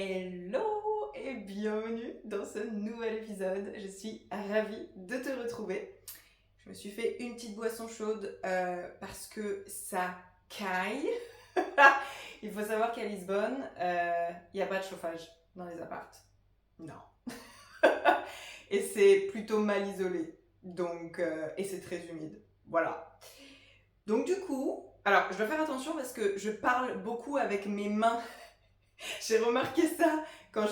Hello et bienvenue dans ce nouvel épisode. Je suis ravie de te retrouver. Je me suis fait une petite boisson chaude parce que ça caille. Il faut savoir qu'à Lisbonne, il n'y a pas de chauffage dans les appartes. Non. Et c'est plutôt mal isolé. Donc, et c'est très humide. Voilà. Donc du coup, alors je dois faire attention parce que je parle beaucoup avec mes mains. J'ai remarqué ça quand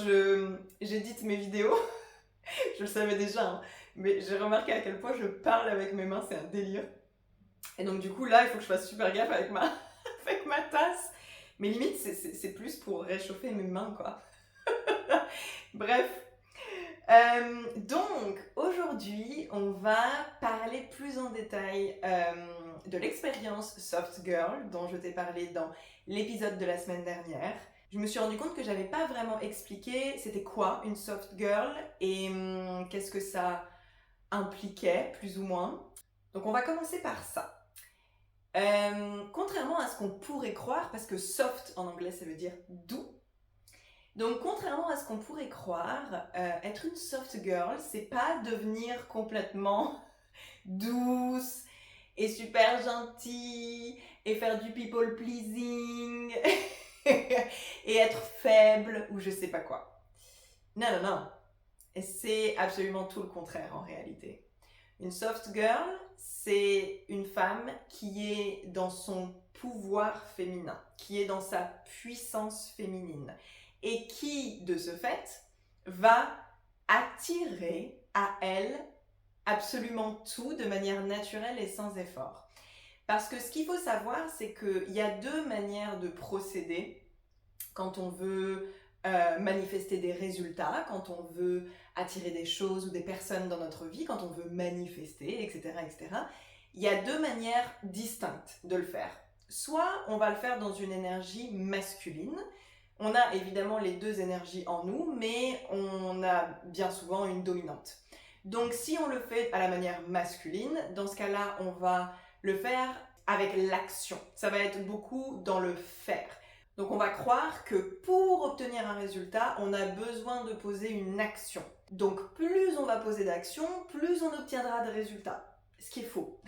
j'édite mes vidéos. Je le savais déjà, hein, mais j'ai remarqué à quel point je parle avec mes mains, c'est un délire. Et donc du coup là, il faut que je fasse super gaffe avec ma, avec ma tasse. Mais limite, c'est plus pour réchauffer mes mains, quoi. Bref. Donc aujourd'hui, on va parler plus en détail de l'expérience Soft Girl dont je t'ai parlé dans l'épisode de la semaine dernière. Je me suis rendu compte que j'avais pas vraiment expliqué c'était quoi une soft girl et qu'est-ce que ça impliquait plus ou moins. Donc on va commencer par ça. Contrairement à ce qu'on pourrait croire, parce que soft en anglais ça veut dire doux. Donc contrairement à ce qu'on pourrait croire, être une soft girl, c'est pas devenir complètement douce et super gentille et faire du people pleasing et être faible ou je sais pas quoi. Non, non, non. Et c'est absolument tout le contraire en réalité. Une soft girl, c'est une femme qui est dans son pouvoir féminin, qui est dans sa puissance féminine et qui, de ce fait, va attirer à elle absolument tout de manière naturelle et sans effort. Parce que ce qu'il faut savoir, c'est qu'il y a deux manières de procéder quand on veut manifester des résultats, quand on veut attirer des choses ou des personnes dans notre vie, quand on veut manifester, etc., etc. Il y a deux manières distinctes de le faire. Soit on va le faire dans une énergie masculine. On a évidemment les deux énergies en nous, mais on a bien souvent une dominante. Donc si on le fait à la manière masculine, dans ce cas-là, on va le faire avec l'action. Ça va être beaucoup dans le faire. Donc on va croire que pour obtenir un résultat, on a besoin de poser une action. Donc plus on va poser d'action, plus on obtiendra de résultats. Ce qui est faux.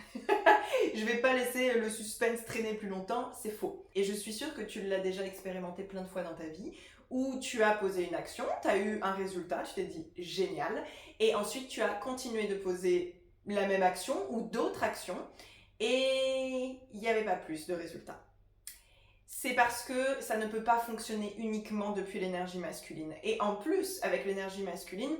Je vais pas laisser le suspense traîner plus longtemps, c'est faux. Et je suis sûre que tu l'as déjà expérimenté plein de fois dans ta vie, où tu as posé une action, tu as eu un résultat, tu t'es dit génial, et ensuite tu as continué de poser la même action ou d'autres actions, et il n'y avait pas plus de résultats. C'est parce que ça ne peut pas fonctionner uniquement depuis l'énergie masculine. Et en plus, avec l'énergie masculine,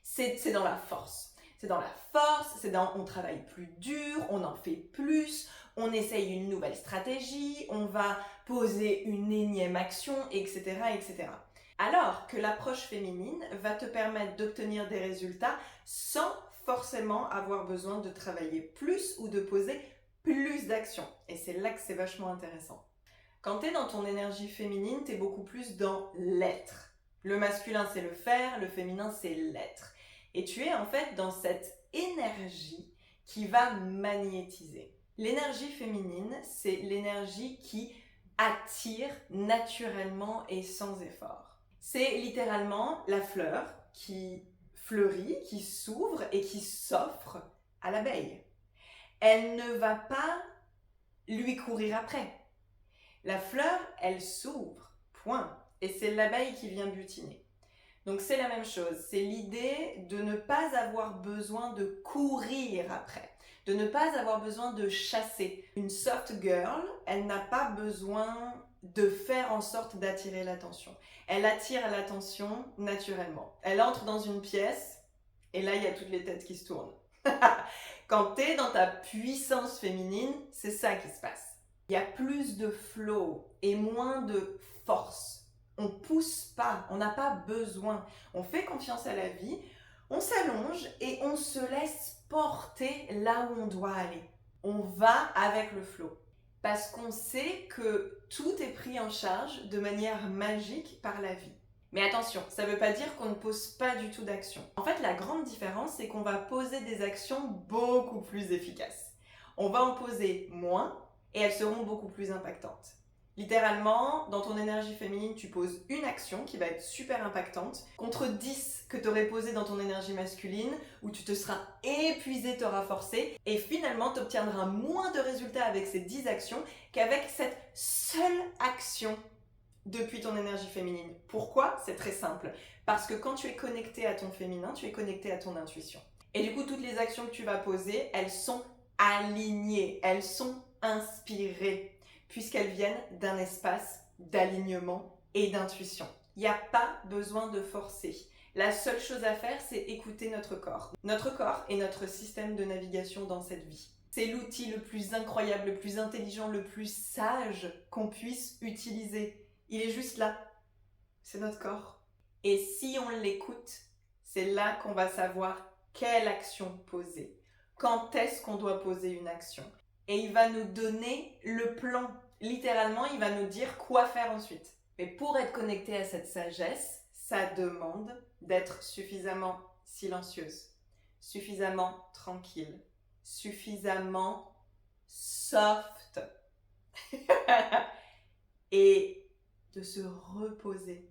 c'est dans la force. C'est dans la force, c'est dans on travaille plus dur, on en fait plus, on essaye une nouvelle stratégie, on va poser une énième action, etc., etc. Alors que l'approche féminine va te permettre d'obtenir des résultats sans forcément avoir besoin de travailler plus ou de poser plus d'actions. Et c'est là que c'est vachement intéressant. Quand tu es dans ton énergie féminine, tu es beaucoup plus dans l'être. Le masculin, c'est le faire, le féminin, c'est l'être. Et tu es en fait dans cette énergie qui va magnétiser. L'énergie féminine, c'est l'énergie qui attire naturellement et sans effort. C'est littéralement la fleur qui fleurit, qui s'ouvre et qui s'offre à l'abeille. Elle ne va pas lui courir après. La fleur, elle s'ouvre, point. Et c'est l'abeille qui vient butiner. Donc c'est la même chose, c'est l'idée de ne pas avoir besoin de courir après, de ne pas avoir besoin de chasser. Une soft girl, elle n'a pas besoin de faire en sorte d'attirer l'attention. Elle attire l'attention naturellement. Elle entre dans une pièce et là il y a toutes les têtes qui se tournent. Quand tu es dans ta puissance féminine, c'est ça qui se passe. Il y a plus de flow et moins de force. On pousse pas, on n'a pas besoin. On fait confiance à la vie, on s'allonge et on se laisse porter là où on doit aller. On va avec le flow. Parce qu'on sait que tout est pris en charge de manière magique par la vie. Mais attention, ça ne veut pas dire qu'on ne pose pas du tout d'action. En fait, la grande différence, c'est qu'on va poser des actions beaucoup plus efficaces. On va en poser moins et elles seront beaucoup plus impactantes. Littéralement, dans ton énergie féminine, tu poses une action qui va être super impactante contre 10 que tu aurais posées dans ton énergie masculine, où tu te seras épuisé, t'auras forcé, et finalement tu obtiendras moins de résultats avec ces 10 actions qu'avec cette seule action depuis ton énergie féminine. Pourquoi? C'est très simple. Parce que quand tu es connecté à ton féminin, tu es connecté à ton intuition. Et du coup, toutes les actions que tu vas poser, elles sont alignées, elles sont inspirées puisqu'elles viennent d'un espace d'alignement et d'intuition. Il n'y a pas besoin de forcer. La seule chose à faire, c'est écouter notre corps. Notre corps est notre système de navigation dans cette vie. C'est l'outil le plus incroyable, le plus intelligent, le plus sage qu'on puisse utiliser. Il est juste là. C'est notre corps. Et si on l'écoute, c'est là qu'on va savoir quelle action poser. Quand est-ce qu'on doit poser une action? Et il va nous donner le plan. Littéralement, il va nous dire quoi faire ensuite. Mais pour être connecté à cette sagesse, ça demande d'être suffisamment silencieuse, suffisamment tranquille, suffisamment soft et de se reposer.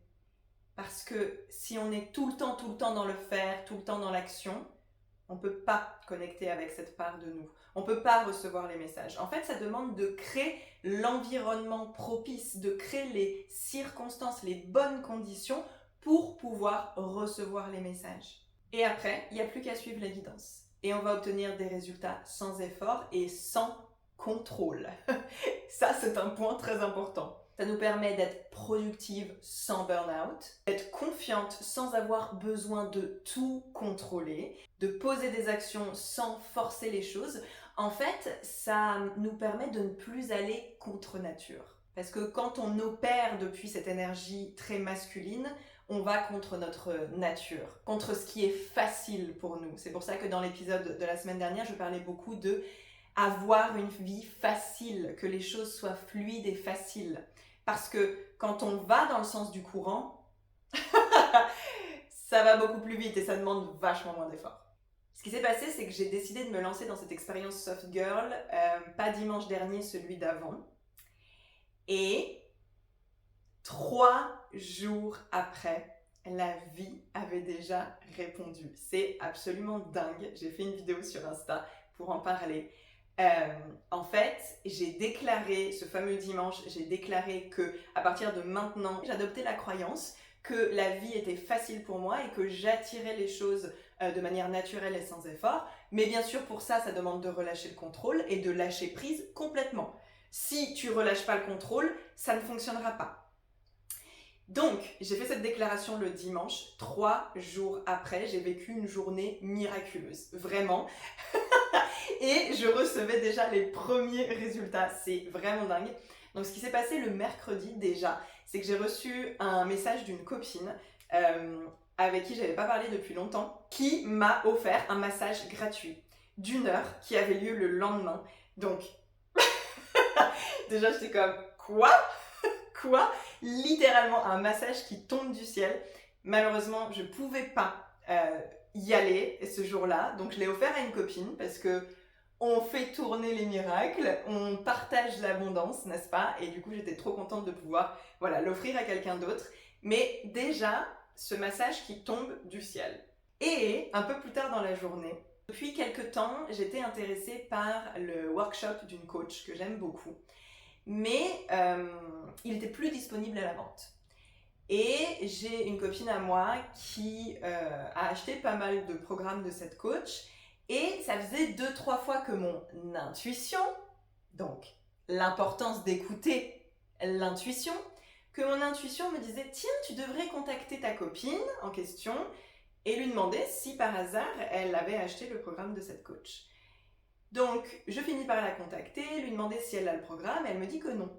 Parce que si on est tout le temps dans le faire, tout le temps dans l'action, on ne peut pas connecter avec cette part de nous. On ne peut pas recevoir les messages. En fait, ça demande de créer l'environnement propice, de créer les circonstances, les bonnes conditions pour pouvoir recevoir les messages. Et après, il n'y a plus qu'à suivre la guidance. Et on va obtenir des résultats sans effort et sans contrôle. Ça, c'est un point très important. Ça nous permet d'être productive sans burn-out, d'être confiante sans avoir besoin de tout contrôler, de poser des actions sans forcer les choses. En fait, ça nous permet de ne plus aller contre nature. Parce que quand on opère depuis cette énergie très masculine, on va contre notre nature, contre ce qui est facile pour nous. C'est pour ça que dans l'épisode de la semaine dernière, je parlais beaucoup de avoir une vie facile, que les choses soient fluides et faciles. Parce que quand on va dans le sens du courant, ça va beaucoup plus vite et ça demande vachement moins d'efforts. Ce qui s'est passé, c'est que j'ai décidé de me lancer dans cette expérience Soft Girl, pas dimanche dernier, celui d'avant. Et 3 jours après, la vie avait déjà répondu. C'est absolument dingue. J'ai fait une vidéo sur Insta pour en parler. En fait, j'ai déclaré, ce fameux dimanche, j'ai déclaré que à partir de maintenant, j'adoptais la croyance que la vie était facile pour moi et que j'attirais les choses de manière naturelle et sans effort. Mais bien sûr, pour ça, ça demande de relâcher le contrôle et de lâcher prise complètement. Si tu relâches pas le contrôle, ça ne fonctionnera pas. Donc, j'ai fait cette déclaration le dimanche. 3 jours après, j'ai vécu une journée miraculeuse. Vraiment. Et je recevais déjà les premiers résultats. C'est vraiment dingue. Donc, ce qui s'est passé le mercredi déjà, c'est que j'ai reçu un message d'une copine avec qui j'avais pas parlé depuis longtemps, qui m'a offert un massage gratuit d'1 heure qui avait lieu le lendemain. Donc, déjà, j'étais comme, quoi? Littéralement un massage qui tombe du ciel. Malheureusement, je pouvais pas y aller ce jour-là, donc je l'ai offert à une copine parce que on fait tourner les miracles, on partage l'abondance, n'est-ce pas? Et du coup, j'étais trop contente de pouvoir l'offrir à quelqu'un d'autre. Mais déjà, ce massage qui tombe du ciel. Et un peu plus tard dans la journée, depuis quelques temps, j'étais intéressée par le workshop d'une coach que j'aime beaucoup. Mais il était plus disponible à la vente. Et j'ai une copine à moi qui a acheté pas mal de programmes de cette coach et ça faisait 2-3 fois que mon intuition, donc l'importance d'écouter l'intuition, que mon intuition me disait tiens, tu devrais contacter ta copine en question et lui demander si par hasard elle avait acheté le programme de cette coach. Donc, je finis par la contacter, lui demander si elle a le programme, elle me dit que non.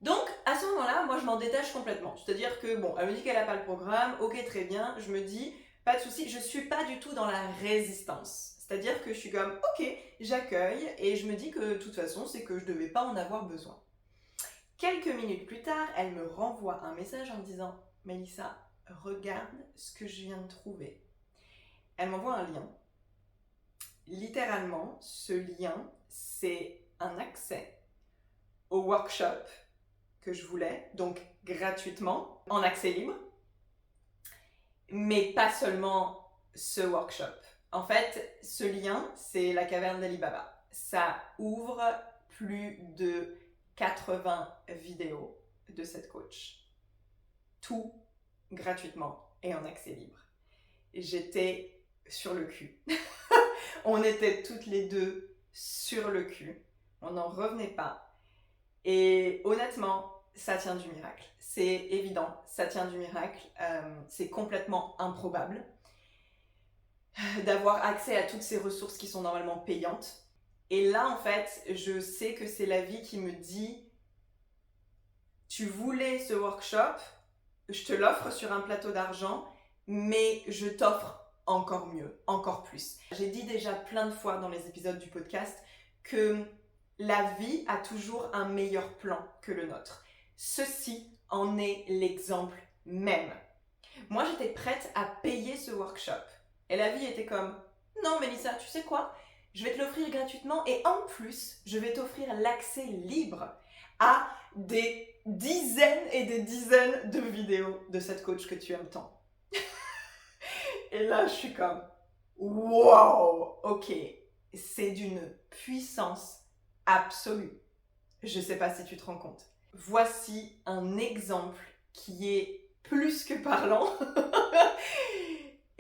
Donc, à ce moment-là, moi, je m'en détache complètement. C'est-à-dire que, bon, elle me dit qu'elle n'a pas le programme, ok, très bien, je me dis, pas de souci, je suis pas du tout dans la résistance. C'est-à-dire que je suis comme, ok, j'accueille, et je me dis que, de toute façon, c'est que je devais pas en avoir besoin. Quelques minutes plus tard, elle me renvoie un message en me disant, Mélissa, regarde ce que je viens de trouver. Elle m'envoie un lien. « Littéralement, ce lien, c'est un accès au workshop que je voulais, donc gratuitement, en accès libre, mais pas seulement ce workshop. En fait, ce lien, c'est la caverne d'Ali Baba. Ça ouvre plus de 80 vidéos de cette coach. Tout gratuitement et en accès libre. J'étais sur le cul. On était toutes les deux sur le cul. On n'en revenait pas. Et honnêtement, ça tient du miracle. C'est évident, ça tient du miracle. C'est complètement improbable d'avoir accès à toutes ces ressources qui sont normalement payantes. Et là, en fait, je sais que c'est la vie qui me dit « Tu voulais ce workshop, je te l'offre sur un plateau d'argent, mais je t'offre encore mieux, encore plus. » J'ai dit déjà plein de fois dans les épisodes du podcast que la vie a toujours un meilleur plan que le nôtre. Ceci en est l'exemple même. Moi, j'étais prête à payer ce workshop. Et la vie était comme « Non, Mélissa, tu sais quoi? Je vais te l'offrir gratuitement et en plus, je vais t'offrir l'accès libre à des dizaines et des dizaines de vidéos de cette coach que tu aimes tant. » Et là, je suis comme « Wow, ok, c'est d'une puissance absolue. » Je sais pas si tu te rends compte. Voici un exemple qui est plus que parlant.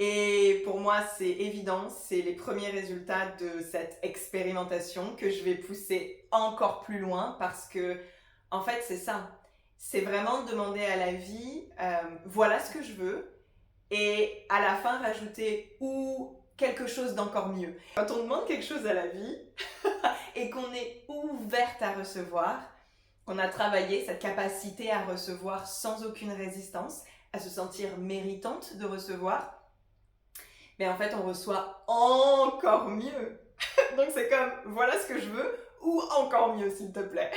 Et pour moi, c'est évident, c'est les premiers résultats de cette expérimentation que je vais pousser encore plus loin parce que, en fait, c'est ça. C'est vraiment demander à la vie, voilà ce que je veux, et à la fin, rajouter ou quelque chose d'encore mieux. Quand on demande quelque chose à la vie et qu'on est ouverte à recevoir, qu'on a travaillé cette capacité à recevoir sans aucune résistance, à se sentir méritante de recevoir, mais en fait, on reçoit encore mieux. Donc c'est comme, voilà ce que je veux, ou encore mieux, s'il te plaît.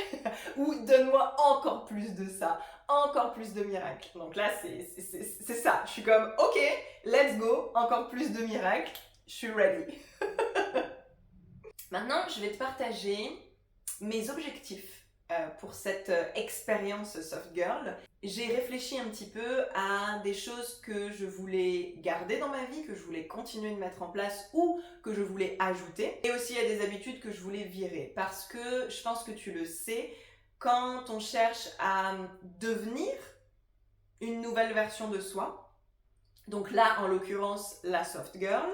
Ou donne-moi encore plus de ça, encore plus de miracles. Donc là, c'est ça. Je suis comme, ok, let's go, encore plus de miracles, je suis ready. Maintenant, je vais te partager mes objectifs pour cette expérience Soft Girl. J'ai réfléchi un petit peu à des choses que je voulais garder dans ma vie, que je voulais continuer de mettre en place ou que je voulais ajouter. Et aussi à des habitudes que je voulais virer. Parce que je pense que tu le sais, quand on cherche à devenir une nouvelle version de soi, donc là en l'occurrence la Soft Girl,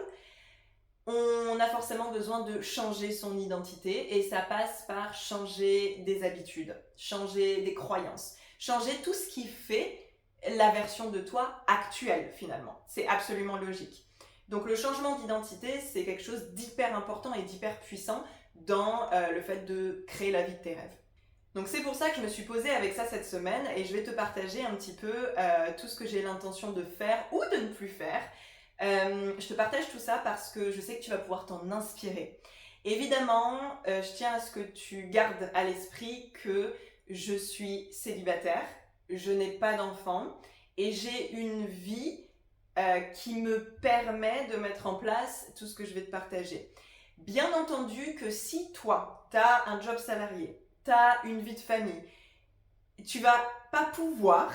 on a forcément besoin de changer son identité et ça passe par changer des habitudes, changer des croyances, changer tout ce qui fait la version de toi actuelle finalement. C'est absolument logique. Donc le changement d'identité, c'est quelque chose d'hyper important et d'hyper puissant dans le fait de créer la vie de tes rêves. Donc c'est pour ça que je me suis posée avec ça cette semaine et je vais te partager un petit peu tout ce que j'ai l'intention de faire ou de ne plus faire. Je te partage tout ça parce que je sais que tu vas pouvoir t'en inspirer. Évidemment, je tiens à ce que tu gardes à l'esprit que je suis célibataire, je n'ai pas d'enfant et j'ai une vie qui me permet de mettre en place tout ce que je vais te partager. Bien entendu que si toi, tu as un job salarié, tu as une vie de famille, tu vas pas pouvoir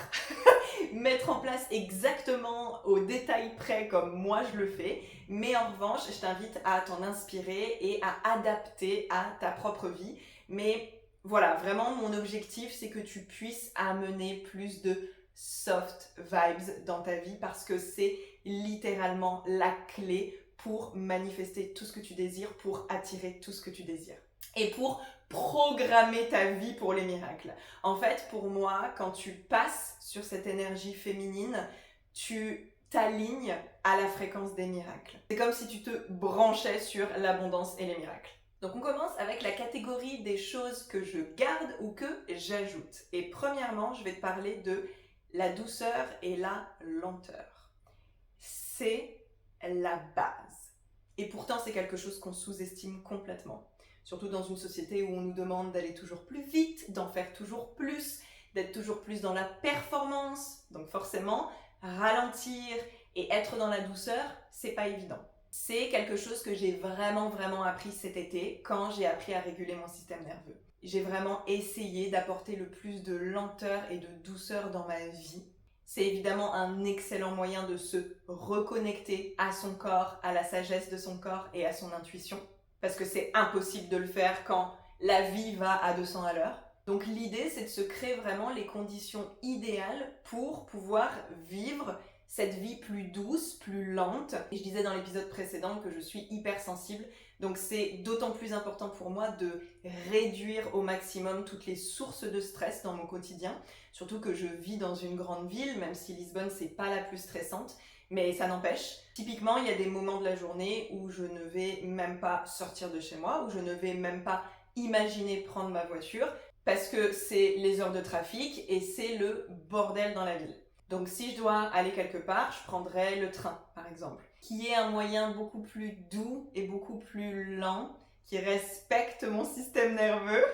mettre en place exactement au détail près comme moi je le fais, mais en revanche, je t'invite à t'en inspirer et à adapter à ta propre vie. Mais voilà, vraiment mon objectif, c'est que tu puisses amener plus de soft vibes dans ta vie parce que c'est littéralement la clé pour manifester tout ce que tu désires, pour attirer tout ce que tu désires. Et pour programmer ta vie pour les miracles. En fait, pour moi, quand tu passes sur cette énergie féminine, tu t'alignes à la fréquence des miracles. C'est comme si tu te branchais sur l'abondance et les miracles. Donc on commence avec la catégorie des choses que je garde ou que j'ajoute. Et premièrement, je vais te parler de la douceur et la lenteur. C'est la base. Et pourtant, c'est quelque chose qu'on sous-estime complètement. Surtout dans une société où on nous demande d'aller toujours plus vite, d'en faire toujours plus, d'être toujours plus dans la performance. Donc forcément, ralentir et être dans la douceur, c'est pas évident. C'est quelque chose que j'ai vraiment appris cet été quand j'ai appris à réguler mon système nerveux. J'ai vraiment essayé d'apporter le plus de lenteur et de douceur dans ma vie. C'est évidemment un excellent moyen de se reconnecter à son corps, à la sagesse de son corps et à son intuition. Parce que c'est impossible de le faire quand la vie va à 200 à l'heure. Donc l'idée, c'est de se créer vraiment les conditions idéales pour pouvoir vivre cette vie plus douce, plus lente. Et je disais dans l'épisode précédent que je suis hypersensible, donc c'est d'autant plus important pour moi de réduire au maximum toutes les sources de stress dans mon quotidien. Surtout que je vis dans une grande ville, même si Lisbonne c'est pas la plus stressante, mais ça n'empêche. Typiquement, il y a des moments de la journée où je ne vais même pas sortir de chez moi, où je ne vais même pas imaginer prendre ma voiture, parce que c'est les heures de trafic et c'est le bordel dans la ville. Donc si je dois aller quelque part, je prendrais le train, par exemple, qui est un moyen beaucoup plus doux et beaucoup plus lent, qui respecte mon système nerveux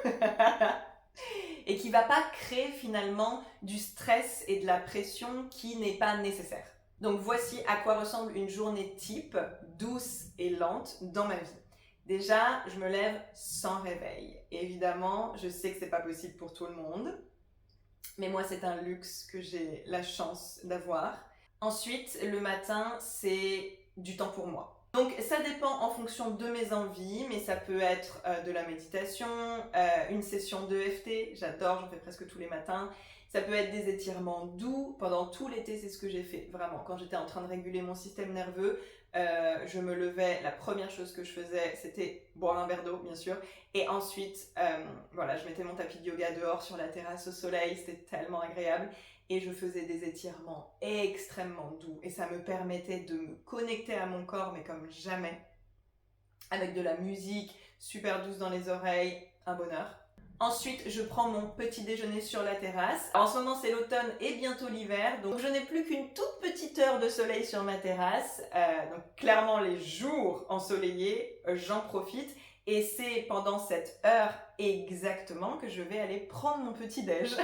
et qui va pas créer finalement du stress et de la pression qui n'est pas nécessaire. Donc voici à quoi ressemble une journée type, douce et lente dans ma vie. Déjà, je me lève sans réveil. Évidemment, je sais que c'est pas possible pour tout le monde, mais moi c'est un luxe que j'ai la chance d'avoir. Ensuite, le matin, c'est du temps pour moi. Donc ça dépend en fonction de mes envies, mais ça peut être de la méditation, une session d'EFT, j'adore, j'en fais presque tous les matins. Ça peut être des étirements doux. Pendant tout l'été, c'est ce que j'ai fait, vraiment. Quand j'étais en train de réguler mon système nerveux, je me levais, la première chose que je faisais, c'était boire un verre d'eau, bien sûr. Et ensuite, voilà, je mettais mon tapis de yoga dehors sur la terrasse au soleil, c'était tellement agréable. Et je faisais des étirements extrêmement doux. Et ça me permettait de me connecter à mon corps, mais comme jamais. Avec de la musique super douce dans les oreilles, un bonheur. Ensuite, je prends mon petit déjeuner sur la terrasse. En ce moment, c'est l'automne et bientôt l'hiver, donc je n'ai plus qu'une toute petite heure de soleil sur ma terrasse. Donc clairement, les jours ensoleillés, j'en profite. Et c'est pendant cette heure exactement que je vais aller prendre mon petit déj.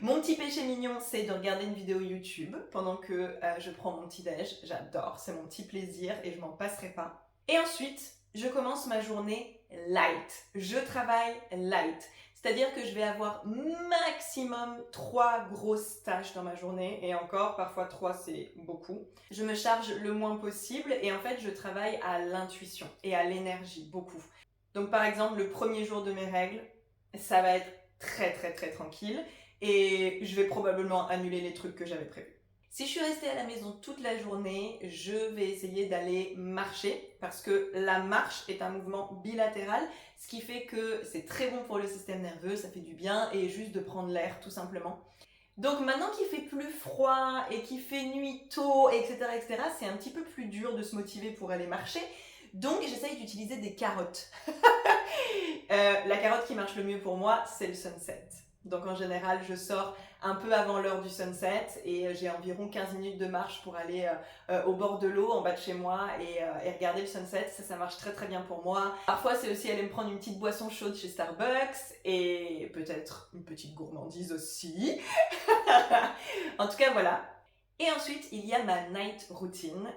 Mon petit péché mignon, c'est de regarder une vidéo YouTube pendant que je prends mon petit déj. J'adore, c'est mon petit plaisir et je m'en passerai pas. Et ensuite, je commence ma journée light. Je travaille light. C'est-à-dire que je vais avoir maximum 3 grosses tâches dans ma journée. Et encore, parfois 3 c'est beaucoup. Je me charge le moins possible et en fait, je travaille à l'intuition et à l'énergie, beaucoup. Donc par exemple, le premier jour de mes règles, ça va être très très très tranquille. Et je vais probablement annuler les trucs que j'avais prévus. Si je suis restée à la maison toute la journée, je vais essayer d'aller marcher parce que la marche est un mouvement bilatéral, ce qui fait que c'est très bon pour le système nerveux, ça fait du bien et juste de prendre l'air tout simplement. Donc maintenant qu'il fait plus froid et qu'il fait nuit tôt, etc., c'est un petit peu plus dur de se motiver pour aller marcher. Donc j'essaye d'utiliser des carottes. La carotte qui marche le mieux pour moi, c'est le sunset. Donc en général, je sors un peu avant l'heure du sunset et j'ai environ 15 minutes de marche pour aller au bord de l'eau en bas de chez moi et regarder le sunset. Ça marche très très bien pour moi. Parfois, c'est aussi aller me prendre une petite boisson chaude chez Starbucks et peut-être une petite gourmandise aussi. En tout cas, voilà. Et ensuite, il y a ma night routine.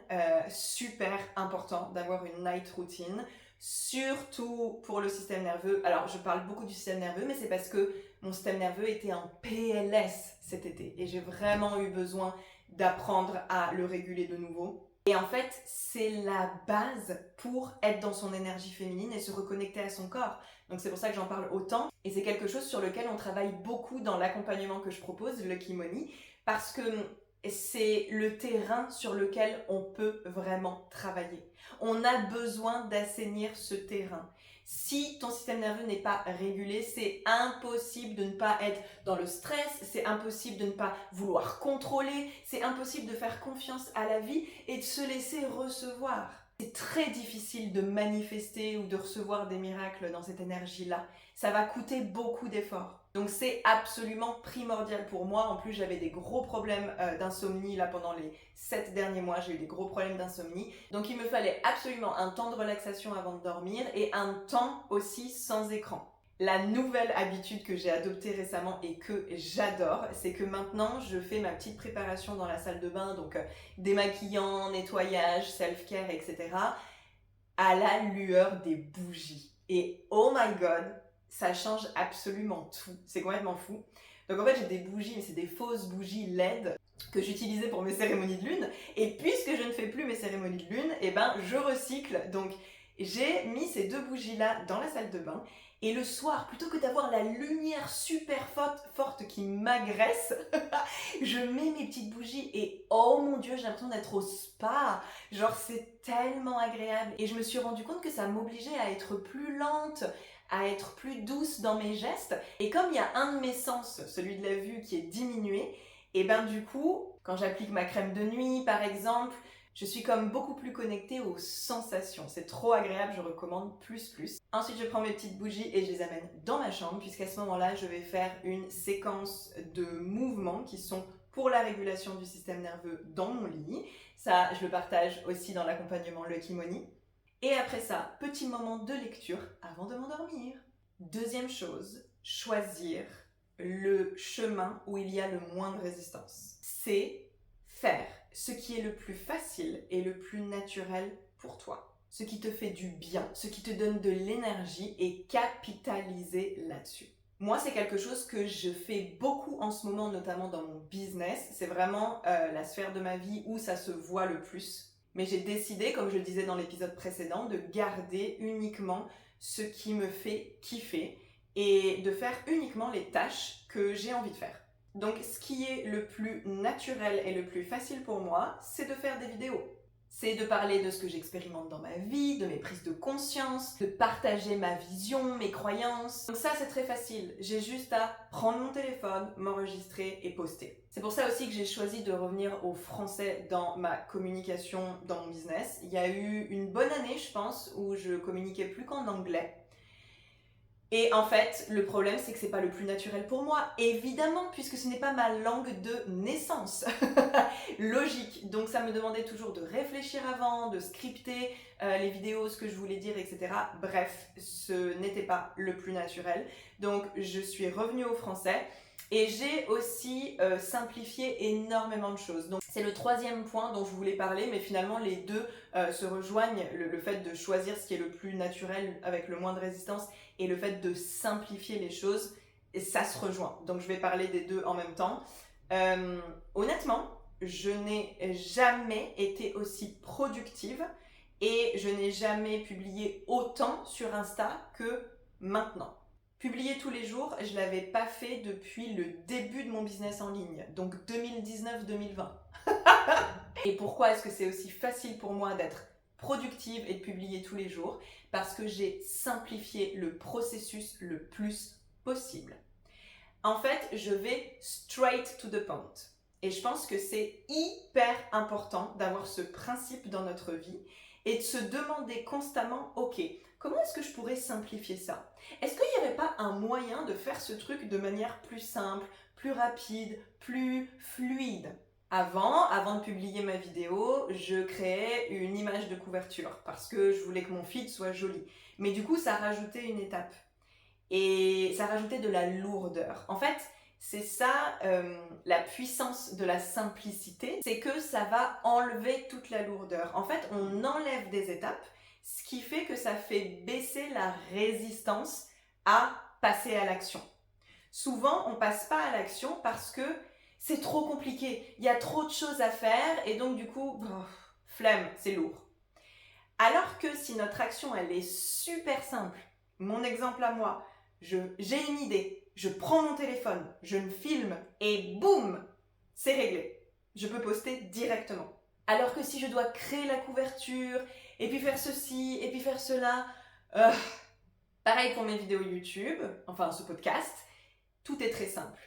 Super important d'avoir une night routine. Surtout pour le système nerveux. Alors, je parle beaucoup du système nerveux, mais c'est parce que mon système nerveux était en PLS cet été. Et j'ai vraiment eu besoin d'apprendre à le réguler de nouveau. Et en fait, c'est la base pour être dans son énergie féminine et se reconnecter à son corps. Donc c'est pour ça que j'en parle autant. Et c'est quelque chose sur lequel on travaille beaucoup dans l'accompagnement que je propose, Lucky Money, parce que c'est le terrain sur lequel on peut vraiment travailler. On a besoin d'assainir ce terrain. Si ton système nerveux n'est pas régulé, c'est impossible de ne pas être dans le stress, c'est impossible de ne pas vouloir contrôler, c'est impossible de faire confiance à la vie et de se laisser recevoir. C'est très difficile de manifester ou de recevoir des miracles dans cette énergie-là. Ça va coûter beaucoup d'efforts. Donc c'est absolument primordial pour moi. En plus, j'avais des gros problèmes d'insomnie là pendant les 7 derniers mois. J'ai eu des gros problèmes d'insomnie. Donc il me fallait absolument un temps de relaxation avant de dormir et un temps aussi sans écran. La nouvelle habitude que j'ai adoptée récemment et que j'adore, c'est que maintenant je fais ma petite préparation dans la salle de bain, donc démaquillant, nettoyage, self-care, etc. à la lueur des bougies. Et oh my god, ça change absolument tout. C'est complètement fou. Donc en fait, j'ai des bougies, mais c'est des fausses bougies LED que j'utilisais pour mes cérémonies de lune. Et puisque je ne fais plus mes cérémonies de lune, eh ben, je recycle. Donc j'ai mis ces 2 bougies-là dans la salle de bain. Et le soir, plutôt que d'avoir la lumière super forte qui m'agresse, je mets mes petites bougies et oh mon Dieu, j'ai l'impression d'être au spa. Genre c'est tellement agréable. Et je me suis rendu compte que ça m'obligeait à être plus lente, à être plus douce dans mes gestes. Et comme il y a un de mes sens, celui de la vue, qui est diminué, et ben du coup, quand j'applique ma crème de nuit par exemple, je suis comme beaucoup plus connectée aux sensations. C'est trop agréable, je recommande plus. Ensuite, je prends mes petites bougies et je les amène dans ma chambre, puisqu'à ce moment-là, je vais faire une séquence de mouvements qui sont pour la régulation du système nerveux dans mon lit. Ça, je le partage aussi dans l'accompagnement Lucky Money. Et après ça, petit moment de lecture avant de m'endormir. Deuxième chose, choisir le chemin où il y a le moins de résistance. C'est faire ce qui est le plus facile et le plus naturel pour toi. Ce qui te fait du bien, ce qui te donne de l'énergie et capitaliser là-dessus. Moi, c'est quelque chose que je fais beaucoup en ce moment, notamment dans mon business. C'est vraiment la sphère de ma vie où ça se voit le plus. Mais j'ai décidé, comme je le disais dans l'épisode précédent, de garder uniquement ce qui me fait kiffer et de faire uniquement les tâches que j'ai envie de faire. Donc ce qui est le plus naturel et le plus facile pour moi, c'est de faire des vidéos. C'est de parler de ce que j'expérimente dans ma vie, de mes prises de conscience, de partager ma vision, mes croyances. Donc ça, c'est très facile. J'ai juste à prendre mon téléphone, m'enregistrer et poster. C'est pour ça aussi que j'ai choisi de revenir au français dans ma communication, dans mon business. Il y a eu une bonne année, je pense, où je communiquais plus qu'en anglais. Et en fait, le problème, c'est que c'est pas le plus naturel pour moi, évidemment, puisque ce n'est pas ma langue de naissance. Logique. Donc ça me demandait toujours de réfléchir avant, de scripter les vidéos, ce que je voulais dire, etc. Bref, ce n'était pas le plus naturel. Donc je suis revenue au français. Et j'ai aussi simplifié énormément de choses. Donc c'est le 3e point dont je voulais parler, mais finalement les deux se rejoignent. Le fait de choisir ce qui est le plus naturel avec le moins de résistance et le fait de simplifier les choses, ça se rejoint. Donc je vais parler des deux en même temps. Honnêtement, je n'ai jamais été aussi productive et je n'ai jamais publié autant sur Insta que maintenant. Publier tous les jours, je ne l'avais pas fait depuis le début de mon business en ligne, donc 2019-2020. Et pourquoi est-ce que c'est aussi facile pour moi d'être productive et de publier tous les jours? Parce que j'ai simplifié le processus le plus possible. En fait, je vais straight to the point. Et je pense que c'est hyper important d'avoir ce principe dans notre vie et de se demander constamment, ok, comment est-ce que je pourrais simplifier ça? Est-ce qu'il n'y avait pas un moyen de faire ce truc de manière plus simple, plus rapide, plus fluide? Avant de publier ma vidéo, je créais une image de couverture parce que je voulais que mon feed soit joli. Mais du coup, ça rajoutait une étape. Et ça rajoutait de la lourdeur. En fait, c'est ça la puissance de la simplicité, c'est que ça va enlever toute la lourdeur. En fait, on enlève des étapes, ce qui fait que ça fait baisser la résistance à passer à l'action. Souvent, on passe pas à l'action parce que c'est trop compliqué, il y a trop de choses à faire et donc du coup, flemme, c'est lourd. Alors que si notre action, elle est super simple, mon exemple à moi, j'ai une idée, je prends mon téléphone, je me filme et boum, c'est réglé. Je peux poster directement. Alors que si je dois créer la couverture, et puis faire ceci, et puis faire cela, pareil pour mes vidéos YouTube, enfin ce podcast, tout est très simple.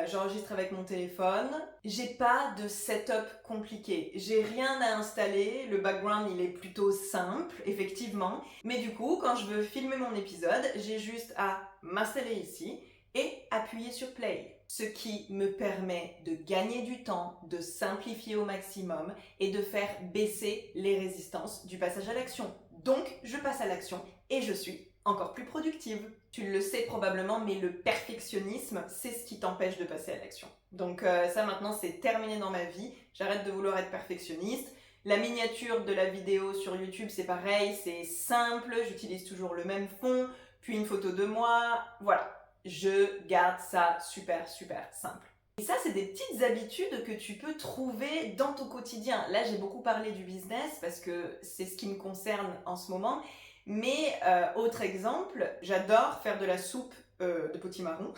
J'enregistre avec mon téléphone, j'ai pas de setup compliqué, j'ai rien à installer, le background il est plutôt simple, effectivement, mais du coup quand je veux filmer mon épisode, j'ai juste à m'installer ici et appuyer sur play. Ce qui me permet de gagner du temps, de simplifier au maximum et de faire baisser les résistances du passage à l'action. Donc je passe à l'action et je suis encore plus productive. Tu le sais probablement, mais le perfectionnisme, c'est ce qui t'empêche de passer à l'action. Donc ça maintenant, c'est terminé dans ma vie. J'arrête de vouloir être perfectionniste. La miniature de la vidéo sur YouTube, c'est pareil, c'est simple, j'utilise toujours le même fond. puis une photo de moi, voilà. Je garde ça super simple. Et ça, c'est des petites habitudes que tu peux trouver dans ton quotidien. Là, j'ai beaucoup parlé du business parce que c'est ce qui me concerne en ce moment. Mais autre exemple, j'adore faire de la soupe de potimarron,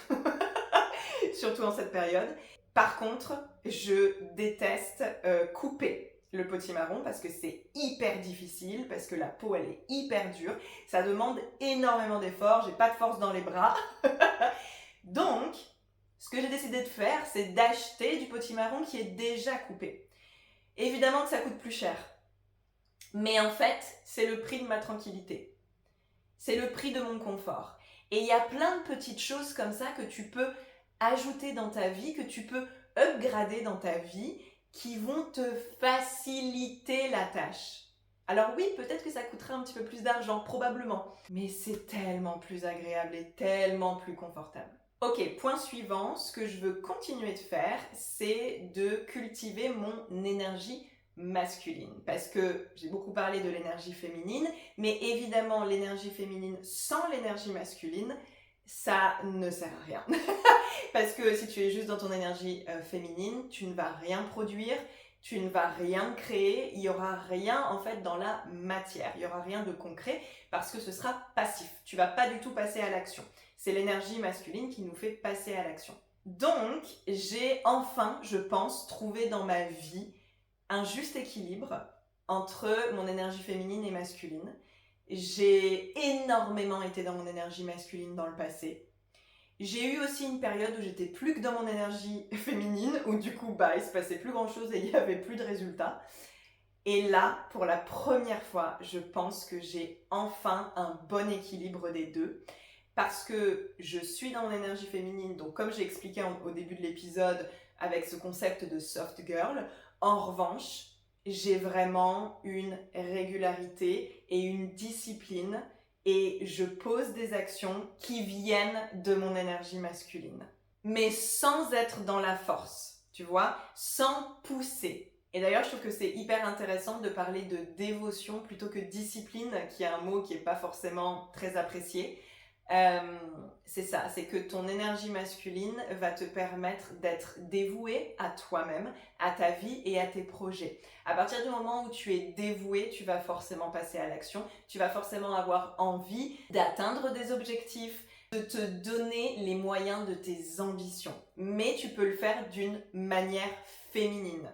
surtout en cette période. Par contre, je déteste couper le potimarron parce que c'est hyper difficile, parce que la peau elle est hyper dure, ça demande énormément d'efforts, j'ai pas de force dans les bras. Donc, ce que j'ai décidé de faire, c'est d'acheter du potimarron qui est déjà coupé. Évidemment que ça coûte plus cher, mais en fait, c'est le prix de ma tranquillité. C'est le prix de mon confort. Et il y a plein de petites choses comme ça que tu peux ajouter dans ta vie, que tu peux upgrader dans ta vie, qui vont te faciliter la tâche. Alors oui, peut-être que ça coûtera un petit peu plus d'argent, probablement, mais c'est tellement plus agréable et tellement plus confortable. Ok, point suivant, ce que je veux continuer de faire, c'est de cultiver mon énergie masculine. Parce que j'ai beaucoup parlé de l'énergie féminine, mais évidemment, l'énergie féminine sans l'énergie masculine, ça ne sert à rien. Parce que si tu es juste dans ton énergie féminine, tu ne vas rien produire, tu ne vas rien créer, il n'y aura rien en fait dans la matière, il n'y aura rien de concret parce que ce sera passif. Tu ne vas pas du tout passer à l'action. C'est l'énergie masculine qui nous fait passer à l'action. Donc, j'ai enfin, je pense, trouvé dans ma vie un juste équilibre entre mon énergie féminine et masculine. J'ai énormément été dans mon énergie masculine dans le passé. J'ai eu aussi une période où j'étais plus que dans mon énergie féminine, où du coup, il se passait plus grand chose et il n'y avait plus de résultats. Et là, pour la première fois, je pense que j'ai enfin un bon équilibre des deux. Parce que je suis dans mon énergie féminine, donc comme j'ai expliqué au début de l'épisode avec ce concept de soft girl, en revanche, j'ai vraiment une régularité et une discipline et je pose des actions qui viennent de mon énergie masculine. Mais sans être dans la force, tu vois, sans pousser. Et d'ailleurs, je trouve que c'est hyper intéressant de parler de dévotion plutôt que discipline, qui est un mot qui n'est pas forcément très apprécié. C'est ça, c'est que ton énergie masculine va te permettre d'être dévoué à toi-même, à ta vie et à tes projets. À partir du moment où tu es dévoué, tu vas forcément passer à l'action, tu vas forcément avoir envie d'atteindre des objectifs, de te donner les moyens de tes ambitions. Mais tu peux le faire d'une manière féminine.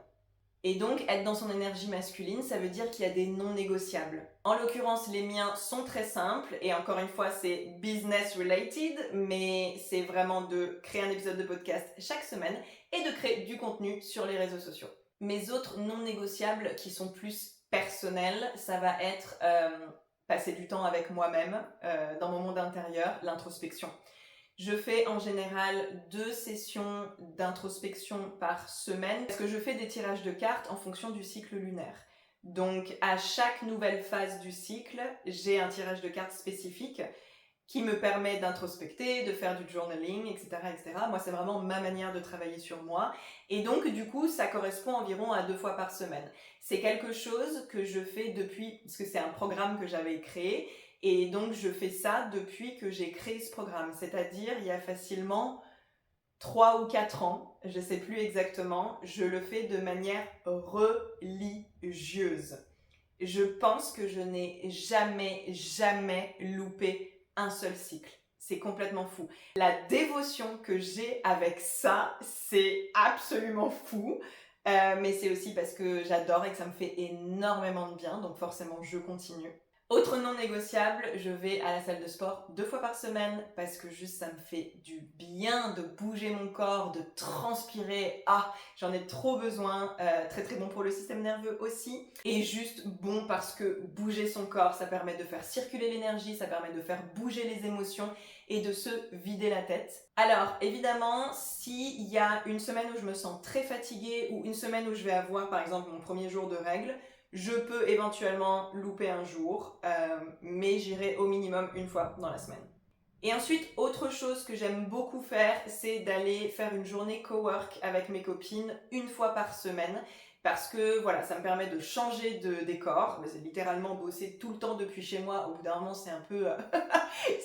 Et donc, être dans son énergie masculine, ça veut dire qu'il y a des non négociables. En l'occurrence, les miens sont très simples, et encore une fois, c'est business related, mais c'est vraiment de créer un épisode de podcast chaque semaine et de créer du contenu sur les réseaux sociaux. Mes autres non négociables qui sont plus personnels, ça va être passer du temps avec moi-même, dans mon monde intérieur, l'introspection. Je fais en général 2 sessions d'introspection par semaine parce que je fais des tirages de cartes en fonction du cycle lunaire. Donc à chaque nouvelle phase du cycle, j'ai un tirage de cartes spécifique qui me permet d'introspecter, de faire du journaling, etc., etc. Moi, c'est vraiment ma manière de travailler sur moi. Et donc, du coup, ça correspond environ à 2 fois par semaine. C'est quelque chose que je fais depuis, parce que c'est un programme que j'avais créé, et donc je fais ça depuis que j'ai créé ce programme. C'est-à-dire, il y a facilement 3 ou 4 ans, je ne sais plus exactement, je le fais de manière religieuse. Je pense que je n'ai jamais loupé un seul cycle. C'est complètement fou. La dévotion que j'ai avec ça, c'est absolument fou. Mais c'est aussi parce que j'adore et que ça me fait énormément de bien. Donc forcément, je continue. Autre non négociable, je vais à la salle de sport 2 fois par semaine parce que juste ça me fait du bien de bouger mon corps, de transpirer. Ah, j'en ai trop besoin. Très très bon pour le système nerveux aussi. Et juste bon parce que bouger son corps, ça permet de faire circuler l'énergie, ça permet de faire bouger les émotions et de se vider la tête. Alors évidemment, s'il y a une semaine où je me sens très fatiguée ou une semaine où je vais avoir par exemple mon premier jour de règles, je peux éventuellement louper un jour, mais j'irai au minimum 1 fois dans la semaine. Et ensuite, autre chose que j'aime beaucoup faire, c'est d'aller faire une journée cowork avec mes copines 1 fois par semaine, parce que voilà, ça me permet de changer de décor. Mais c'est littéralement bosser tout le temps depuis chez moi. Au bout d'un moment, c'est un peu,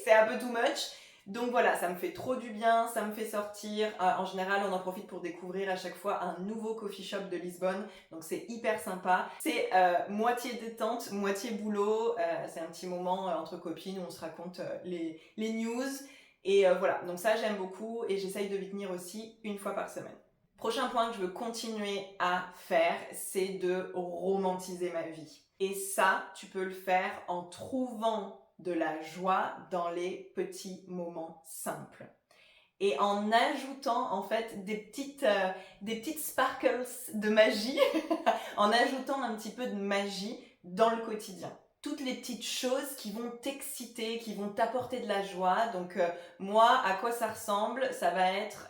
c'est un peu too much. Donc voilà, ça me fait trop du bien, ça me fait sortir. En général, on en profite pour découvrir à chaque fois un nouveau coffee shop de Lisbonne. Donc c'est hyper sympa. C'est moitié détente, moitié boulot. C'est un petit moment entre copines où on se raconte les news. Et voilà, donc ça j'aime beaucoup et j'essaye de m'y tenir aussi une fois par semaine. Prochain point que je veux continuer à faire, c'est de romantiser ma vie. Et ça, tu peux le faire en trouvant de la joie dans les petits moments simples. Et en ajoutant en fait des petites sparkles de magie, en ajoutant un petit peu de magie dans le quotidien. Toutes les petites choses qui vont t'exciter, qui vont t'apporter de la joie. Donc moi, à quoi ça ressemble? Ça va être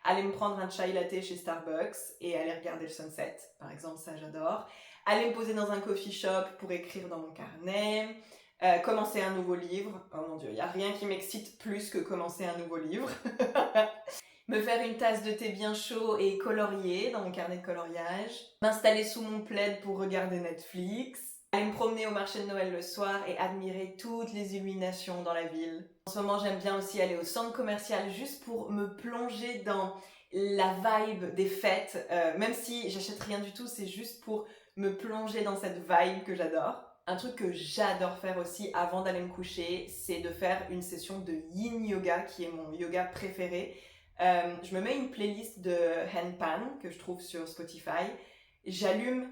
aller me prendre un chai latte chez Starbucks et aller regarder le sunset, par exemple, ça j'adore. Aller me poser dans un coffee shop pour écrire dans mon carnet. Commencer un nouveau livre. Oh mon dieu, il n'y a rien qui m'excite plus que commencer un nouveau livre. Me faire une tasse de thé bien chaud et colorier dans mon carnet de coloriage. M'installer sous mon plaid pour regarder Netflix. Aller me promener au marché de Noël le soir et admirer toutes les illuminations dans la ville. En ce moment, j'aime bien aussi aller au centre commercial juste pour me plonger dans la vibe des fêtes. Même si j'achète rien du tout, c'est juste pour me plonger dans cette vibe que j'adore. Un truc que j'adore faire aussi avant d'aller me coucher, c'est de faire une session de yin yoga, qui est mon yoga préféré. Je me mets une playlist de handpan que je trouve sur Spotify. J'allume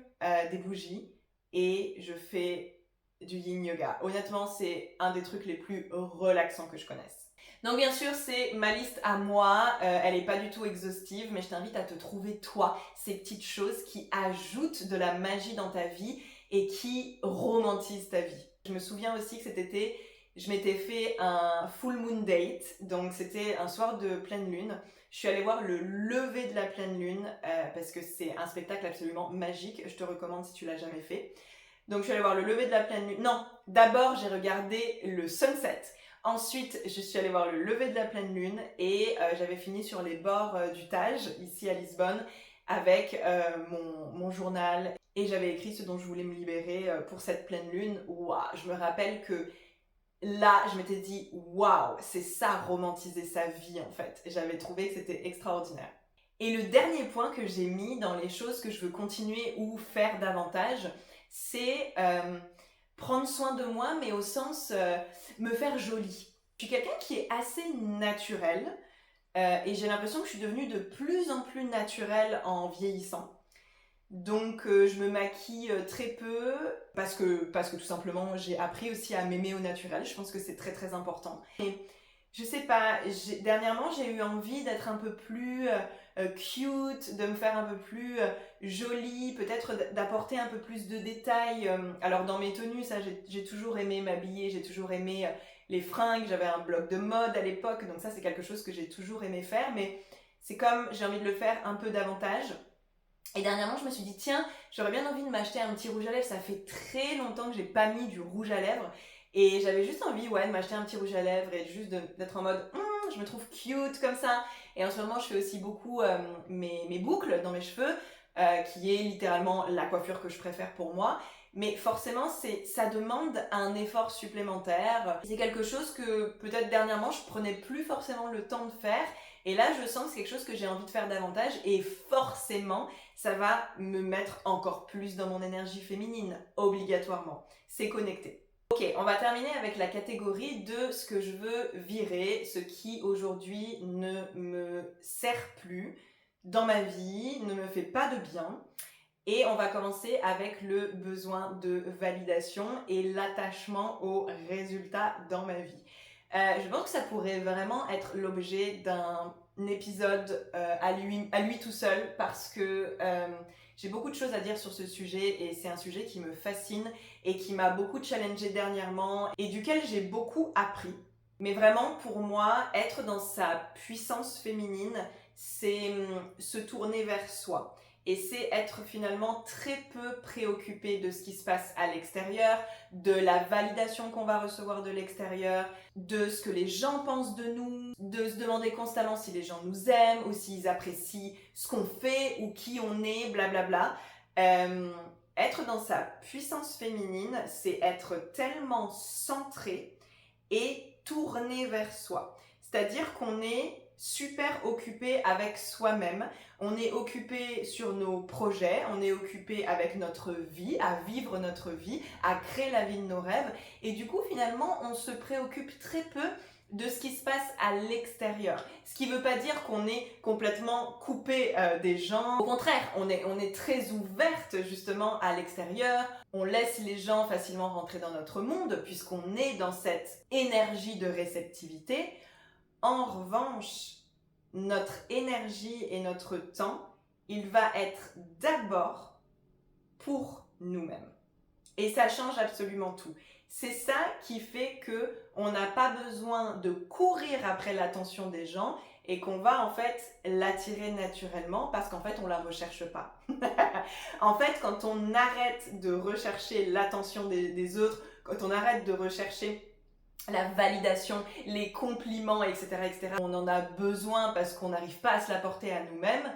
des bougies et je fais du yin yoga. Honnêtement, c'est un des trucs les plus relaxants que je connaisse. Donc bien sûr, c'est ma liste à moi, elle n'est pas du tout exhaustive, mais je t'invite à te trouver toi ces petites choses qui ajoutent de la magie dans ta vie et qui romantisent ta vie. Je me souviens aussi que cet été, je m'étais fait un full moon date, donc c'était un soir de pleine lune. Je suis allée voir le lever de la pleine lune parce que c'est un spectacle absolument magique, je te recommande si tu l'as jamais fait. Donc je suis allée voir le lever de la pleine lune. Non, d'abord j'ai regardé le sunset. Ensuite, je suis allée voir le lever de la pleine lune et j'avais fini sur les bords du Tage, ici à Lisbonne, avec mon journal. Et j'avais écrit ce dont je voulais me libérer pour cette pleine lune. Waouh, je me rappelle que là, je m'étais dit, waouh, c'est ça, romantiser sa vie en fait. Et j'avais trouvé que c'était extraordinaire. Et le dernier point que j'ai mis dans les choses que je veux continuer ou faire davantage, c'est prendre soin de moi, mais au sens me faire jolie. Je suis quelqu'un qui est assez naturel et j'ai l'impression que je suis devenue de plus en plus naturelle en vieillissant. Donc je me maquille très peu parce que tout simplement j'ai appris aussi à m'aimer au naturel. Je pense que c'est très très important. Et je sais pas, dernièrement j'ai eu envie d'être un peu plus cute, de me faire un peu plus jolie, peut-être d'apporter un peu plus de détails. Alors dans mes tenues, ça j'ai toujours aimé m'habiller, j'ai toujours aimé les fringues, j'avais un blog de mode à l'époque, donc ça c'est quelque chose que j'ai toujours aimé faire, mais c'est comme j'ai envie de le faire un peu davantage. Et dernièrement, je me suis dit, tiens, j'aurais bien envie de m'acheter un petit rouge à lèvres. Ça fait très longtemps que j'ai pas mis du rouge à lèvres. Et j'avais juste envie, ouais, de m'acheter un petit rouge à lèvres et juste d'être en mode, je me trouve cute comme ça. Et en ce moment, je fais aussi beaucoup mes boucles dans mes cheveux, qui est littéralement la coiffure que je préfère pour moi. Mais forcément, ça demande un effort supplémentaire. C'est quelque chose que peut-être dernièrement, je prenais plus forcément le temps de faire. Et là, je sens que c'est quelque chose que j'ai envie de faire davantage. Et forcément, ça va me mettre encore plus dans mon énergie féminine, obligatoirement. C'est connecté. Ok, on va terminer avec la catégorie de ce que je veux virer, ce qui aujourd'hui ne me sert plus dans ma vie, ne me fait pas de bien. Et on va commencer avec le besoin de validation et l'attachement aux résultats dans ma vie. Je pense que ça pourrait vraiment être l'objet d'un épisode à lui tout seul parce que j'ai beaucoup de choses à dire sur ce sujet et c'est un sujet qui me fascine et qui m'a beaucoup challengée dernièrement et duquel j'ai beaucoup appris. Mais vraiment, pour moi, être dans sa puissance féminine, c'est se tourner vers soi. Et c'est être finalement très peu préoccupé de ce qui se passe à l'extérieur, de la validation qu'on va recevoir de l'extérieur, de ce que les gens pensent de nous, de se demander constamment si les gens nous aiment ou s'ils apprécient ce qu'on fait ou qui on est, blablabla. Euh, Être dans sa puissance féminine, c'est être tellement centré et tourné vers soi. C'est-à-dire qu'on est super occupé avec soi-même, on est occupé sur nos projets, on est occupé avec notre vie, à vivre notre vie, à créer la vie de nos rêves, et du coup finalement on se préoccupe très peu de ce qui se passe à l'extérieur. Ce qui ne veut pas dire qu'on est complètement coupé des gens. Au contraire, on est très ouverte justement à l'extérieur. On laisse les gens facilement rentrer dans notre monde puisqu'on est dans cette énergie de réceptivité. En revanche, notre énergie et notre temps, il va être d'abord pour nous-mêmes. Et ça change absolument tout. C'est ça qui fait que on n'a pas besoin de courir après l'attention des gens et qu'on va en fait l'attirer naturellement parce qu'en fait on la recherche pas. En fait, quand on arrête de rechercher l'attention des autres, quand on arrête de rechercher la validation, les compliments, etc., on en a besoin parce qu'on n'arrive pas à se l'apporter à nous-mêmes.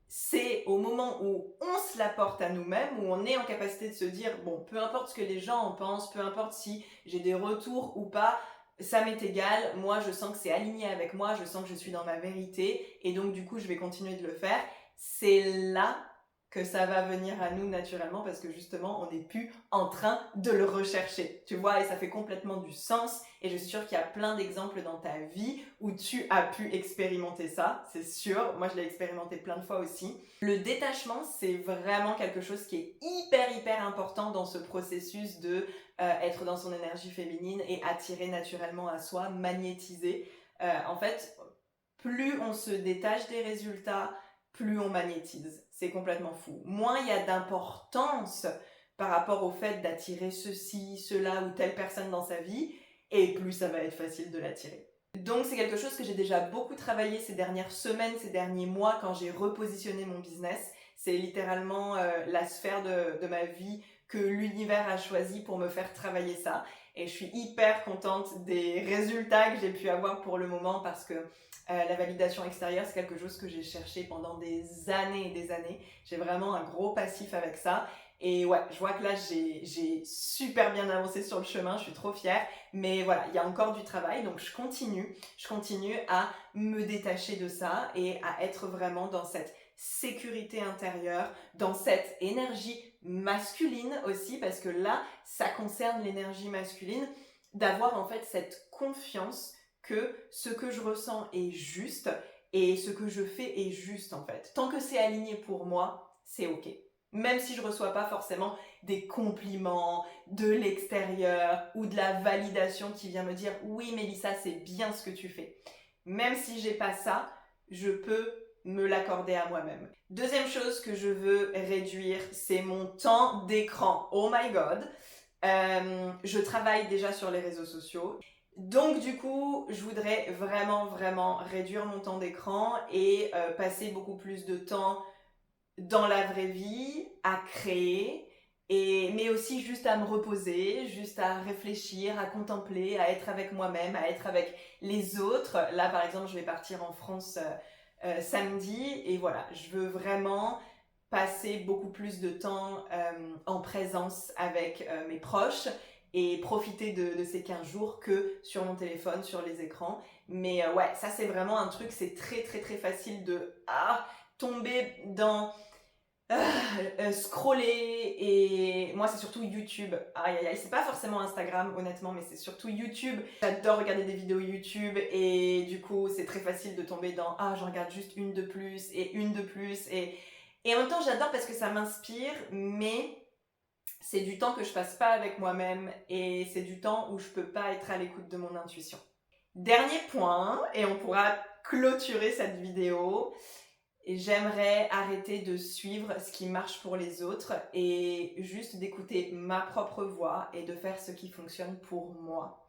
C'est au moment où on se l'apporte à nous-mêmes, où on est en capacité de se dire, bon, peu importe ce que les gens en pensent, peu importe si j'ai des retours ou pas, ça m'est égal, moi je sens que c'est aligné avec moi, je sens que je suis dans ma vérité, et donc du coup je vais continuer de le faire. C'est là que ça va venir à nous naturellement parce que justement on n'est plus en train de le rechercher, tu vois, et ça fait complètement du sens, et je suis sûre qu'il y a plein d'exemples dans ta vie où tu as pu expérimenter ça, c'est sûr, moi je l'ai expérimenté plein de fois aussi. Le détachement, c'est vraiment quelque chose qui est hyper important dans ce processus de être dans son énergie féminine et attirer naturellement à soi, magnétiser. En fait, plus on se détache des résultats, plus on magnétise. C'est complètement fou. Moins il y a d'importance par rapport au fait d'attirer ceci, cela ou telle personne dans sa vie, et plus ça va être facile de l'attirer. Donc c'est quelque chose que j'ai déjà beaucoup travaillé ces dernières semaines, ces derniers mois quand j'ai repositionné mon business. C'est littéralement la sphère de ma vie que l'univers a choisi pour me faire travailler ça. Et je suis hyper contente des résultats que j'ai pu avoir pour le moment parce que la validation extérieure, c'est quelque chose que j'ai cherché pendant des années et des années. J'ai vraiment un gros passif avec ça. Et ouais, je vois que là, j'ai super bien avancé sur le chemin, je suis trop fière. Mais voilà, il y a encore du travail, donc je continue à me détacher de ça et à être vraiment dans cette sécurité intérieure, dans cette énergie masculine aussi, parce que là, ça concerne l'énergie masculine, d'avoir en fait cette confiance que ce que je ressens est juste et ce que je fais est juste en fait. Tant que c'est aligné pour moi, c'est ok. Même si je reçois pas forcément des compliments de l'extérieur ou de la validation qui vient me dire oui Mélissa c'est bien ce que tu fais. Même si j'ai pas ça, je peux me l'accorder à moi-même. Deuxième chose que je veux réduire, c'est mon temps d'écran. Oh my god. Je travaille déjà sur les réseaux sociaux. Donc du coup, je voudrais vraiment réduire mon temps d'écran et passer beaucoup plus de temps dans la vraie vie, à créer, mais aussi juste à me reposer, juste à réfléchir, à contempler, à être avec moi-même, à être avec les autres. Là, par exemple, je vais partir en France samedi et voilà, je veux vraiment passer beaucoup plus de temps en présence avec mes proches et profiter de ces 15 jours que sur mon téléphone, sur les écrans. Mais ouais, ça c'est vraiment un truc, c'est très facile de tomber dans scroller, et moi c'est surtout YouTube. Aïe aïe aïe, c'est pas forcément Instagram honnêtement, mais c'est surtout YouTube. J'adore regarder des vidéos YouTube et du coup c'est très facile de tomber dans je regarde juste une de plus et une de plus, et en même temps j'adore parce que ça m'inspire, mais c'est du temps que je passe pas avec moi-même et c'est du temps où je peux pas être à l'écoute de mon intuition. Dernier point, et on pourra clôturer cette vidéo. Et j'aimerais arrêter de suivre ce qui marche pour les autres et juste d'écouter ma propre voix et de faire ce qui fonctionne pour moi.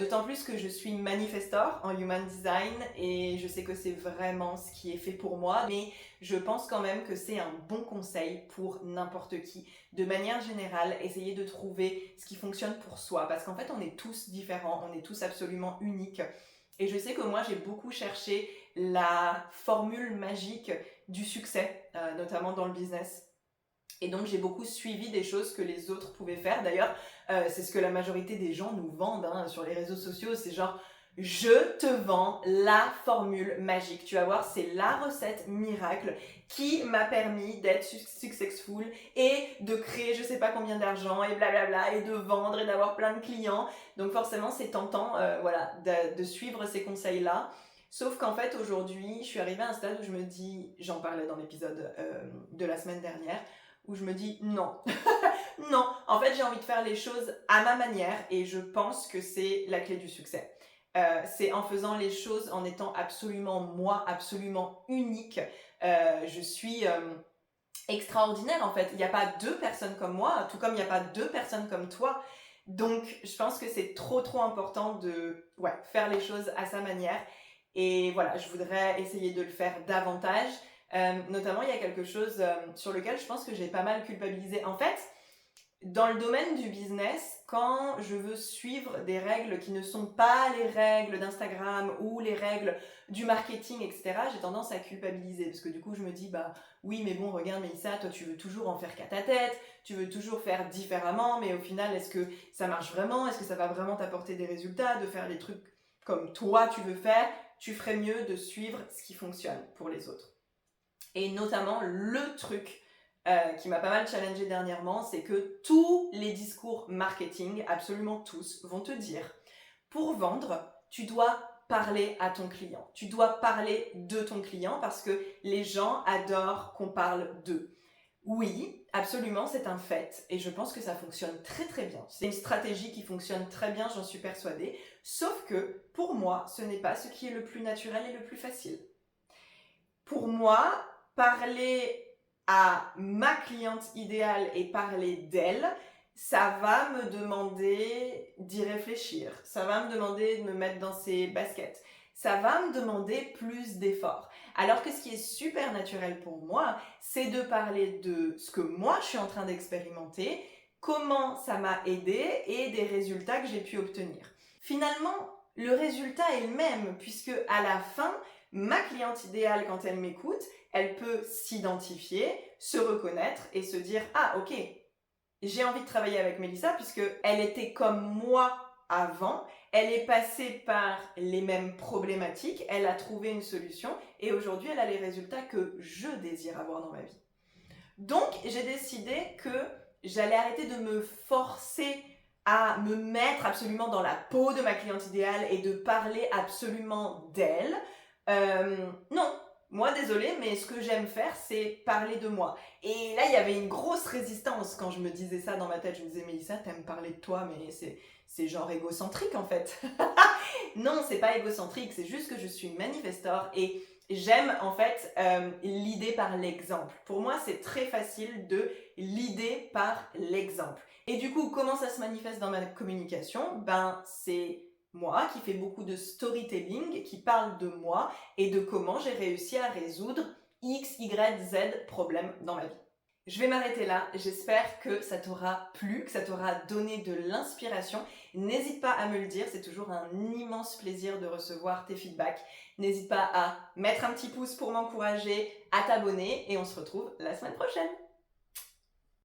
D'autant plus que je suis manifestor en Human Design et je sais que c'est vraiment ce qui est fait pour moi, mais je pense quand même que c'est un bon conseil pour n'importe qui. De manière générale, essayer de trouver ce qui fonctionne pour soi, parce qu'en fait on est tous différents, on est tous absolument uniques. Et je sais que moi j'ai beaucoup cherché la formule magique du succès, notamment dans le business. Et donc j'ai beaucoup suivi des choses que les autres pouvaient faire. D'ailleurs, c'est ce que la majorité des gens nous vendent hein, sur les réseaux sociaux. C'est genre, je te vends la formule magique. Tu vas voir, c'est la recette miracle qui m'a permis d'être successful et de créer je sais pas combien d'argent et blablabla et de vendre et d'avoir plein de clients. Donc forcément, c'est tentant voilà, de suivre ces conseils-là. Sauf qu'en fait, aujourd'hui, je suis arrivée à un stade où je me dis, j'en parlais dans l'épisode de la semaine dernière, où je me dis non. Non, en fait, j'ai envie de faire les choses à ma manière et je pense que c'est la clé du succès. C'est en faisant les choses, en étant absolument moi, absolument unique. Je suis extraordinaire en fait. Il n'y a pas deux personnes comme moi, tout comme il n'y a pas deux personnes comme toi. Donc, je pense que c'est trop trop important de faire les choses à sa manière. Et voilà, je voudrais essayer de le faire davantage. Notamment, il y a quelque chose sur lequel je pense que j'ai pas mal culpabilisé. En fait, dans le domaine du business, quand je veux suivre des règles qui ne sont pas les règles d'Instagram ou les règles du marketing, etc., j'ai tendance à culpabiliser. Parce que du coup, je me dis, bah oui, mais bon, regarde, Mélissa, toi, tu veux toujours en faire qu'à ta tête, tu veux toujours faire différemment, mais au final, est-ce que ça marche vraiment? Est-ce que ça va vraiment t'apporter des résultats de faire les trucs comme toi, tu veux faire? Tu ferais mieux de suivre ce qui fonctionne pour les autres. Et notamment, le truc qui m'a pas mal challengé dernièrement, c'est que tous les discours marketing, absolument tous, vont te dire, pour vendre, tu dois parler à ton client. Tu dois parler de ton client parce que les gens adorent qu'on parle d'eux. Oui, absolument, c'est un fait. Et je pense que ça fonctionne très très bien. C'est une stratégie qui fonctionne très bien, j'en suis persuadée. Sauf que, pour moi, ce n'est pas ce qui est le plus naturel et le plus facile. Pour moi, parler à ma cliente idéale et parler d'elle, ça va me demander d'y réfléchir. Ça va me demander de me mettre dans ses baskets. Ça va me demander plus d'efforts. Alors que ce qui est super naturel pour moi, c'est de parler de ce que moi je suis en train d'expérimenter, comment ça m'a aidé et des résultats que j'ai pu obtenir. Finalement, le résultat est le même puisque à la fin, ma cliente idéale, quand elle m'écoute, elle peut s'identifier, se reconnaître et se dire « Ah, ok, j'ai envie de travailler avec Mélissa puisqu'elle était comme moi avant, elle est passée par les mêmes problématiques, elle a trouvé une solution et aujourd'hui, elle a les résultats que je désire avoir dans ma vie. » Donc, j'ai décidé que j'allais arrêter de me forcer à me mettre absolument dans la peau de ma cliente idéale et de parler absolument d'elle. Non, moi désolée, mais ce que j'aime faire, c'est parler de moi. Et là, il y avait une grosse résistance quand je me disais ça dans ma tête. Je me disais, Mélissa, t'aimes parler de toi, mais c'est genre égocentrique en fait. Non, c'est pas égocentrique, c'est juste que je suis manifestor et j'aime en fait l'idée par l'exemple. Pour moi, c'est très facile de l'idée par l'exemple. Et du coup, comment ça se manifeste dans ma communication? Ben, c'est moi qui fais beaucoup de storytelling, qui parle de moi et de comment j'ai réussi à résoudre X, Y, Z problèmes dans ma vie. Je vais m'arrêter là, j'espère que ça t'aura plu, que ça t'aura donné de l'inspiration. N'hésite pas à me le dire, c'est toujours un immense plaisir de recevoir tes feedbacks. N'hésite pas à mettre un petit pouce pour m'encourager, à t'abonner et on se retrouve la semaine prochaine.